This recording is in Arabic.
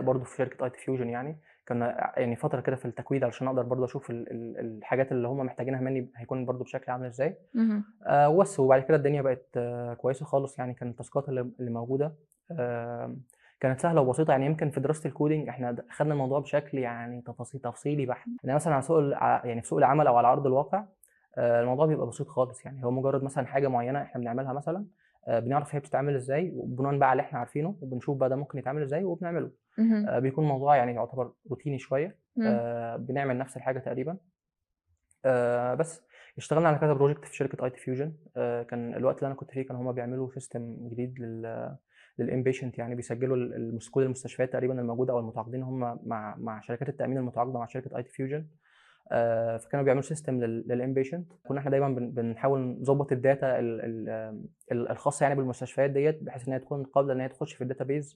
برضه في شركة IT Fusion يعني، كنا يعني فترة كده في التكوين علشان أقدر برضه أشوف الحاجات اللي هم محتاجينها منّي هيكون برضه بشكل عامل إزاي. اهم. وبس، وبعد كده الدنيا بقت كويسة خالص يعني، كان التاسكات اللي موجودة كانت سهلة وبسيطة. يعني يمكن في دراسة الcoding إحنا خدنا الموضوع بشكل يعني تفصيلي بحت. يعني مثلًا على سوق يعني في سوق العمل أو على أرض الواقع الموضوع بيبقى بسيط خالص. يعني هو مجرد مثلًا حاجة معيّنة إحنا بنعملها مثلًا، بنعرف هي بتتعمل إزاي، وبناءً بقى على اللي إحنا عارفينه، وبنشوف بقى ده ممكن يتعمل إزاي وبنعمله. اهم. بيكون الموضوع يعني يعتبر روتيني شوية. إمم. بنعمل نفس الحاجة تقريبًا. بس اشتغلنا على كذا project في شركة IT Fusion. كان الوقت اللي أنا كنت فيه كان هُم بيعملوا system جديد للinpatient، يعني بيسجلوا كل المستشفيات تقريبًا الموجودة أو المتعاقدين هُم مع شركات التأمين المتعاقدة مع شركة IT Fusion. فكانوا بيعملوا system للinpatient. كنا إحنا دايمًا بنحاول نضبط الdata الخاصة يعني بالمستشفيات ديّة، بحيث إن هي تكون قابلة إن هي تخش في الdatabase